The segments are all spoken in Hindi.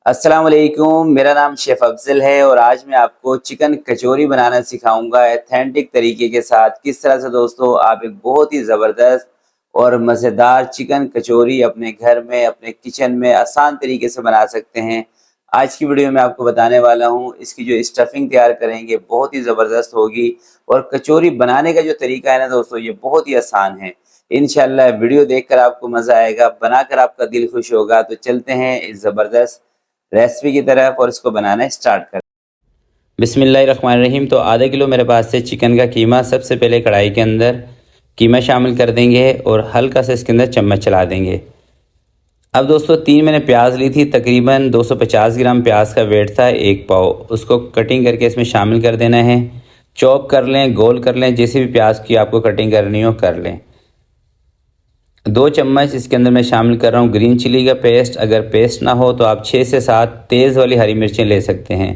अस्सलाम वालेकुम, मेरा नाम शेफ़ अफ़ज़ल है और आज मैं आपको चिकन कचौरी बनाना सिखाऊंगा ऑथेंटिक तरीके के साथ। किस तरह से दोस्तों आप एक बहुत ही ज़बरदस्त और मज़ेदार चिकन कचौरी अपने घर में, अपने किचन में आसान तरीके से बना सकते हैं। आज की वीडियो में आपको बताने वाला हूँ, इसकी जो स्टफ़िंग तैयार करेंगे बहुत ही ज़बरदस्त होगी और कचौरी बनाने का जो तरीका है ना दोस्तों, ये बहुत ही आसान है। इंशाअल्लाह वीडियो देखकर आपको मज़ा आएगा, बनाकर आपका दिल खुश होगा। तो चलते हैं इस ज़बरदस्त रेसिपी की तरफ और इसको बनाना स्टार्ट कर। बिस्मिल्लाहिर्रहमानिर्रहीम। तो आधा किलो मेरे पास से चिकन का कीमा, सबसे पहले कढ़ाई के अंदर कीमा शामिल कर देंगे और हल्का सा इसके अंदर चम्मच चला देंगे। अब दोस्तों 3 मैंने प्याज ली थी, तकरीबन 250 ग्राम प्याज का वेट था, 1 पाव। उसको कटिंग करके इसमें शामिल कर देना है। चॉप कर लें, गोल कर लें, जैसे भी प्याज की आपको कटिंग करनी हो कर लें। 2 चम्मच इसके अंदर मैं शामिल कर रहा हूँ ग्रीन चिली का पेस्ट। अगर पेस्ट ना हो तो आप 6 से 7 तेज़ वाली हरी मिर्चें ले सकते हैं।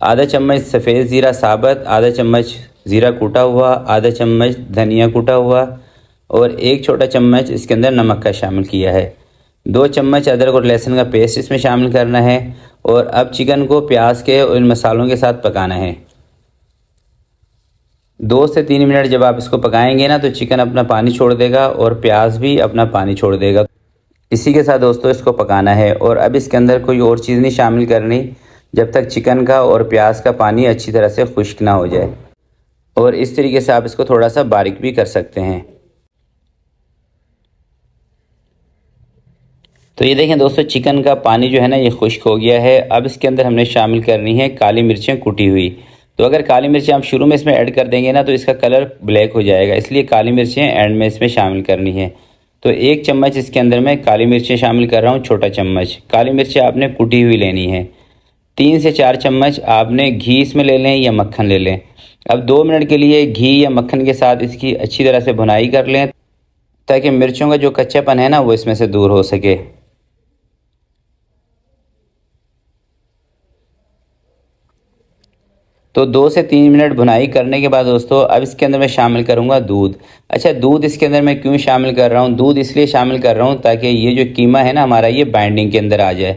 आधा चम्मच सफ़ेद ज़ीरा साबुत, आधा चम्मच ज़ीरा कूटा हुआ, आधा चम्मच धनिया कूटा हुआ और 1 छोटा चम्मच इसके अंदर नमक का शामिल किया है। 2 चम्मच अदरक और लहसुन का पेस्ट इसमें शामिल करना है और अब चिकन को प्याज के और इन मसालों के साथ पकाना है। 2 से 3 मिनट जब आप इसको पकाएंगे ना तो चिकन अपना पानी छोड़ देगा और प्याज भी अपना पानी छोड़ देगा। इसी के साथ दोस्तों इसको पकाना है और अब इसके अंदर कोई और चीज़ नहीं शामिल करनी जब तक चिकन का और प्याज का पानी अच्छी तरह से खुश्क ना हो जाए। और इस तरीके से आप इसको थोड़ा सा बारीक भी कर सकते हैं। तो ये देखें दोस्तों, चिकन का पानी जो है ना ये खुश्क हो गया है। अब इसके अंदर हमने शामिल करनी है काली मिर्चें कुटी हुई। तो अगर काली मिर्चें आप शुरू में इसमें ऐड कर देंगे ना तो इसका कलर ब्लैक हो जाएगा, इसलिए काली मिर्चें एंड में इसमें शामिल करनी है। तो 1 चम्मच इसके अंदर मैं काली मिर्चें शामिल कर रहा हूँ, छोटा चम्मच। काली मिर्चें आपने कुटी हुई लेनी है। 3 से 4 चम्मच आपने घी इसमें ले लें या मक्खन ले लें। अब 2 मिनट के लिए घी या मक्खन के साथ इसकी अच्छी तरह से भुनाई कर लें ताकि मिर्चों का जो कच्चापन है ना वो इसमें से दूर हो सके। तो 2 से 3 मिनट भुनाई करने के बाद दोस्तों अब इसके अंदर मैं शामिल करूंगा दूध। अच्छा, दूध इसके अंदर मैं क्यों शामिल कर रहा हूँ? दूध इसलिए शामिल कर रहा हूँ ताकि ये जो कीमा है ना हमारा ये बाइंडिंग के अंदर आ जाए।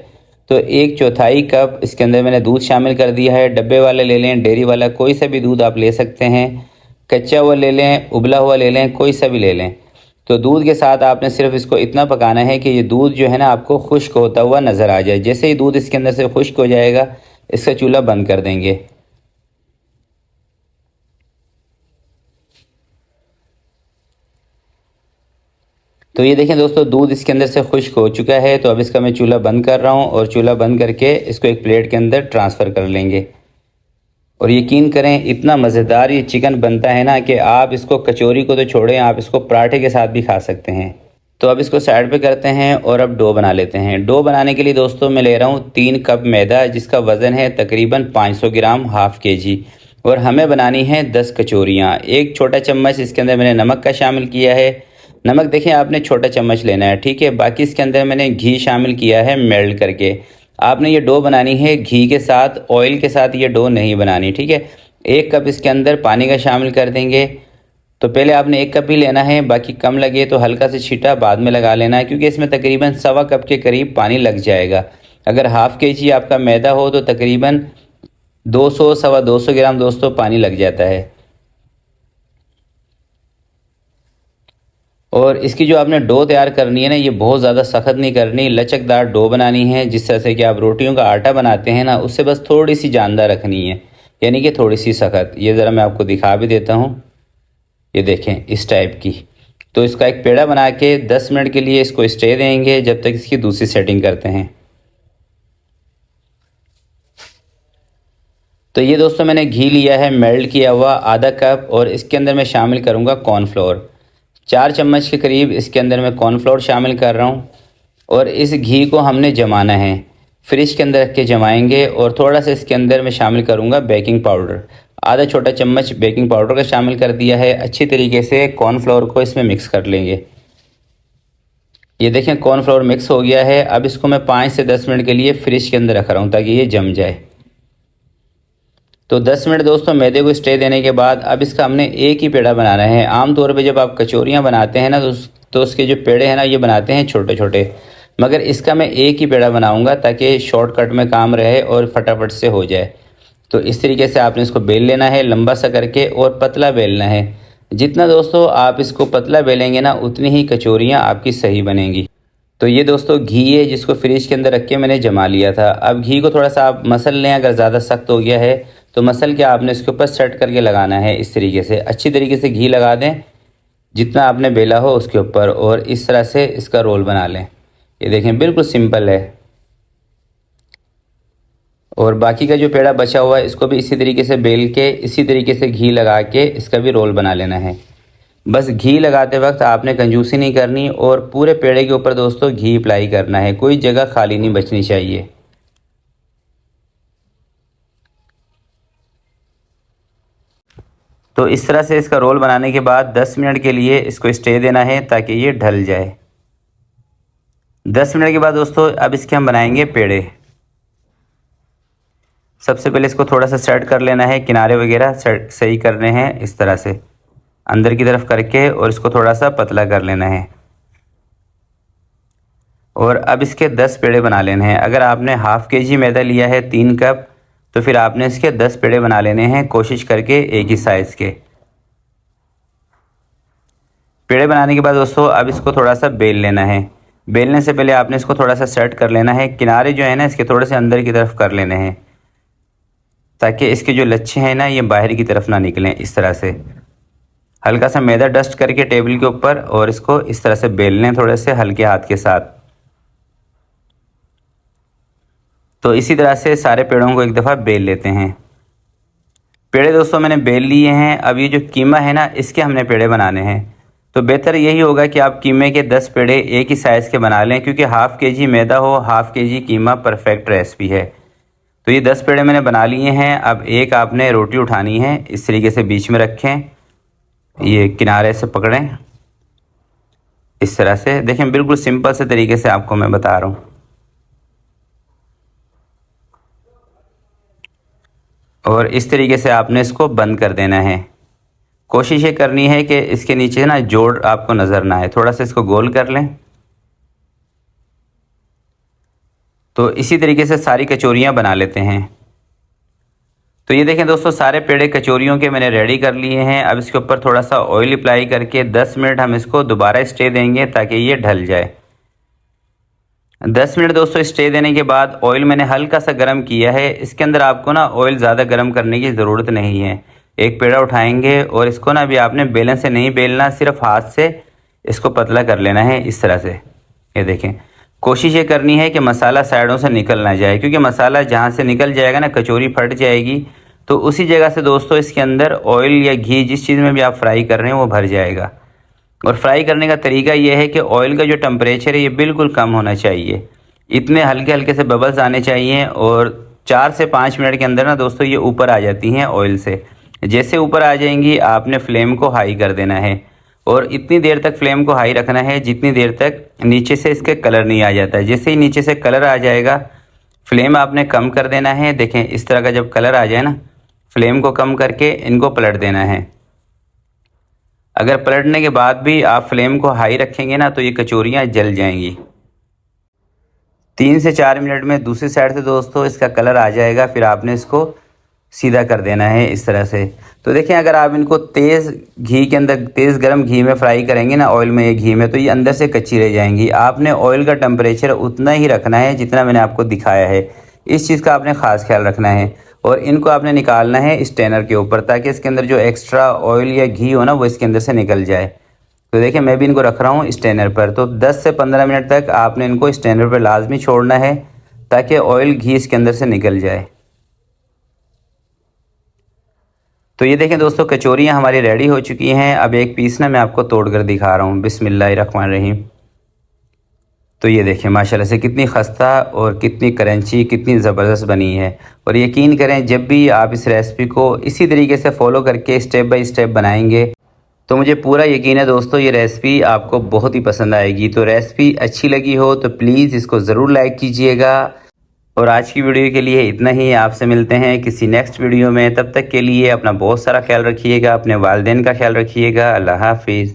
तो 1/4 कप इसके अंदर मैंने दूध शामिल कर दिया है। डब्बे वाला ले लें, डेयरी वाला, कोई सा भी दूध आप ले सकते हैं। कच्चा हुआ ले लें, उबला हुआ ले लें, कोई सा भी ले लें। तो दूध के साथ आपने सिर्फ इसको इतना पकाना है कि ये दूध जो है ना आपको खुश्क होता हुआ नज़र आ जाए। जैसे ही दूध इसके अंदर से खुश्क हो जाएगा इसका चूल्हा बंद कर देंगे। तो ये देखें दोस्तों, दूध इसके अंदर से खुश्क हो चुका है। तो अब इसका मैं चूल्हा बंद कर रहा हूँ और चूल्हा बंद करके इसको एक प्लेट के अंदर ट्रांसफ़र कर लेंगे। और यकीन करें इतना मज़ेदार ये चिकन बनता है ना कि आप इसको कचौरी को तो छोड़ें, आप इसको पराठे के साथ भी खा सकते हैं। तो अब इसको साइड पे करते हैं और अब डो बना लेते हैं। डो बनाने के लिए दोस्तों मैं ले रहा हूँ 3 कप मैदा, जिसका वज़न है तकरीबन 500 ग्राम, हाफ़ kg। और हमें बनानी है 10 कचौरियाँ। 1 छोटा चम्मच इसके अंदर मैंने नमक का शामिल किया है। नमक देखें आपने छोटा चम्मच लेना है, ठीक है। बाकी इसके अंदर मैंने घी शामिल किया है मेल्ट करके। आपने ये डो बनानी है घी के साथ, ऑयल के साथ ये डो नहीं बनानी, ठीक है। 1 कप इसके अंदर पानी का शामिल कर देंगे। तो पहले आपने 1 कप ही लेना है, बाकी कम लगे तो हल्का से छींटा बाद में लगा लेना है, क्योंकि इसमें तकरीबन 1.25 कप के करीब पानी लग जाएगा। अगर हाफ़ kg आपका मैदा हो तो तकरीबन 200 सवा 200 ग्राम दोस्तों पानी लग जाता है। और इसकी जो आपने डो तैयार करनी है ना, ये बहुत ज़्यादा सख्त नहीं करनी, लचकदार डो बनानी है, जिस तरह से कि आप रोटियों का आटा बनाते हैं ना, उससे बस थोड़ी सी जानदार रखनी है, यानी कि थोड़ी सी सख्त। ये ज़रा मैं आपको दिखा भी देता हूँ, ये देखें इस टाइप की। तो इसका एक पेड़ा बना के 10 मिनट के लिए इसको स्टे देंगे, जब तक इसकी दूसरी सेटिंग करते हैं। तो ये दोस्तों मैंने घी लिया है मेल्ट किया हुआ आधा कप, और इसके अंदर मैं शामिल करूँगा कॉर्नफ्लोर। 4 चम्मच के करीब इसके अंदर मैं कॉर्नफ्लोर शामिल कर रहा हूँ। और इस घी को हमने जमाना है, फ्रिज के अंदर रख के जमाएंगे। और थोड़ा सा इसके अंदर मैं शामिल करूँगा बेकिंग पाउडर। आधा छोटा चम्मच बेकिंग पाउडर का शामिल कर दिया है। अच्छी तरीके से कॉर्नफ्लोर को इसमें मिक्स कर लेंगे। ये देखें कॉर्नफ्लोर मिक्स हो गया है। अब इसको मैं 5 से 10 मिनट के लिए फ्रिज के अंदर रख रहा हूँ ताकि ये जम जाए। तो 10 मिनट दोस्तों मैदे को स्टे देने के बाद अब इसका हमने एक ही पेड़ा बनाना है। आम तौर पे जब आप कचौरियाँ बनाते हैं ना तो उसके जो पेड़े हैं ना ये बनाते हैं छोटे छोटे, मगर इसका मैं एक ही पेड़ा बनाऊंगा ताकि शॉर्टकट में काम रहे और फटाफट से हो जाए। तो इस तरीके से आपने इसको बेल लेना है लंबा सा करके और पतला बेलना है। जितना दोस्तों आप इसको पतला बेलेंगे ना उतनी ही कचौरियाँ आपकी सही बनेंगी। तो ये दोस्तों घी है जिसको फ्रिज के अंदर रख के मैंने जमा लिया था। अब घी को थोड़ा सा आप मसल लें, अगर ज़्यादा सख्त हो गया है तो मसल के आपने इसके ऊपर सेट करके लगाना है। इस तरीके से अच्छी तरीके से घी लगा दें जितना आपने बेला हो उसके ऊपर, और इस तरह से इसका रोल बना लें। ये देखें बिल्कुल सिंपल है। और बाकी का जो पेड़ा बचा हुआ है इसको भी इसी तरीके से बेल के इसी तरीके से घी लगा के इसका भी रोल बना लेना है। बस घी लगाते वक्त आपने कंजूसी नहीं करनी और पूरे पेड़े के ऊपर दोस्तों घी अप्लाई करना है, कोई जगह खाली नहीं बचनी चाहिए। तो इस तरह से इसका रोल बनाने के बाद 10 मिनट के लिए इसको स्टे देना है ताकि ये ढल जाए। 10 मिनट के बाद दोस्तों अब इसके हम बनाएंगे पेड़े। सबसे पहले इसको थोड़ा सा सेट कर लेना है, किनारे वगैरह सेट सही करने हैं इस तरह से अंदर की तरफ करके, और इसको थोड़ा सा पतला कर लेना है। और अब इसके 10 पेड़े बना लेने हैं। अगर आपने हाफ़ kg मैदा लिया है 3 कप, तो फिर आपने इसके 10 पेड़े बना लेने हैं, कोशिश करके एक ही साइज़ के पेड़े बनाने के बाद दोस्तों अब इसको थोड़ा सा बेल लेना है। बेलने से पहले आपने इसको थोड़ा सा सेट कर लेना है, किनारे जो है ना इसके थोड़े से अंदर की तरफ कर लेने हैं ताकि इसके जो लच्छे हैं ना ये बाहर की तरफ ना निकलें। इस तरह से हल्का सा मैदा डस्ट करके टेबल के ऊपर, और इसको इस तरह से बेल लें थोड़े से हल्के हाथ के साथ। तो इसी तरह से सारे पेड़ों को एक दफ़ा बेल लेते हैं। पेड़े दोस्तों मैंने बेल लिए हैं। अब ये जो कीमा है ना इसके हमने पेड़े बनाने हैं। तो बेहतर यही होगा कि आप कीमे के 10 पेड़े एक ही साइज़ के बना लें, क्योंकि हाफ़ kg मैदा हो हाफ़ kg कीमा परफेक्ट रेसिपी है। तो ये 10 पेड़े मैंने बना लिए हैं। अब एक आपने रोटी उठानी है, इस तरीके से बीच में रखें, ये किनारे से पकड़ें इस तरह से। देखें बिल्कुल सिंपल से तरीके से आपको मैं बता रहा हूँ। और इस तरीके से आपने इसको बंद कर देना है। कोशिश ये करनी है कि इसके नीचे ना जोड़ आपको नज़र ना आए। थोड़ा सा इसको गोल कर लें। तो इसी तरीके से सारी कचौरियाँ बना लेते हैं। तो ये देखें दोस्तों सारे पेड़े कचौरियों के मैंने रेडी कर लिए हैं। अब इसके ऊपर थोड़ा सा ऑयल अप्लाई करके 10 मिनट हम इसको दोबारा स्टे देंगे ताकि ये ढल जाए। 10 मिनट दोस्तों स्टे देने के बाद ऑयल मैंने हल्का सा गर्म किया है। इसके अंदर आपको ना ऑयल ज़्यादा गर्म करने की ज़रूरत नहीं है। एक पेड़ा उठाएंगे और इसको ना अभी आपने बेलन से नहीं बेलना, सिर्फ हाथ से इसको पतला कर लेना है इस तरह से। ये देखें कोशिश ये करनी है कि मसाला साइडों से निकल ना जाए, क्योंकि मसाला जहाँ से निकल जाएगा ना कचौरी फट जाएगी। तो उसी जगह से दोस्तों इसके अंदर ऑयल या घी जिस चीज़ में भी आप फ्राई कर रहे हैं वो भर जाएगा। और फ्राई करने का तरीका ये है कि ऑयल का जो टेम्परेचर है ये बिल्कुल कम होना चाहिए। इतने हल्के हल्के से बबल्स आने चाहिए, और 4 से 5 मिनट के अंदर ना दोस्तों ये ऊपर आ जाती हैं ऑयल से। जैसे ऊपर आ जाएंगी आपने फ्लेम को हाई कर देना है, और इतनी देर तक फ्लेम को हाई रखना है जितनी देर तक नीचे से इसके कलर नहीं आ जाता है। जैसे ही नीचे से कलर आ जाएगा फ्लेम आपने कम कर देना है। देखें इस तरह का जब कलर आ जाए ना फ्लेम को कम करके इनको पलट देना है। अगर पलटने के बाद भी आप फ्लेम को हाई रखेंगे ना तो ये कचौरियाँ जल जाएंगी। 3 से 4 मिनट में दूसरी साइड से दोस्तों इसका कलर आ जाएगा, फिर आपने इसको सीधा कर देना है इस तरह से। तो देखें अगर आप इनको तेज़ घी के अंदर तेज़ गर्म घी में फ्राई करेंगे ना ऑयल में या घी में, तो ये अंदर से कच्ची रह जाएंगी। आपने ऑयल का टेम्परेचर उतना ही रखना है जितना मैंने आपको दिखाया है। इस चीज़ का आपने ख़ास ख्याल रखना है। और इनको आपने निकालना है स्टेनर के ऊपर ताकि इसके अंदर जो एक्स्ट्रा ऑयल या घी हो ना वो इसके अंदर से निकल जाए। तो देखिए मैं भी इनको रख रहा हूँ स्टेनर पर। तो 10 से 15 मिनट तक आपने इनको स्टेनर पर लाजमी छोड़ना है ताकि ऑयल घी इसके अंदर से निकल जाए। तो ये देखें दोस्तों कचौरियाँ हमारी रेडी हो चुकी हैं। अब एक पीस ना मैं आपको तोड़ कर दिखा रहा हूँ। बिस्मिल्लाहिर्रहमानिर्रहीम। तो ये देखें माशाल्लाह से कितनी खस्ता और कितनी क्रंची कितनी ज़बरदस्त बनी है। और यकीन करें जब भी आप इस रेसिपी को इसी तरीके से फॉलो करके स्टेप बाय स्टेप बनाएंगे तो मुझे पूरा यकीन है दोस्तों ये रेसिपी आपको बहुत ही पसंद आएगी। तो रेसिपी अच्छी लगी हो तो प्लीज़ इसको ज़रूर लाइक कीजिएगा। और आज की वीडियो के लिए इतना ही। आपसे मिलते हैं किसी नेक्स्ट वीडियो में। तब तक के लिए अपना बहुत सारा ख्याल रखिएगा, अपने वालिदैन का ख्याल रखिएगा। अल्लाह हाफिज़।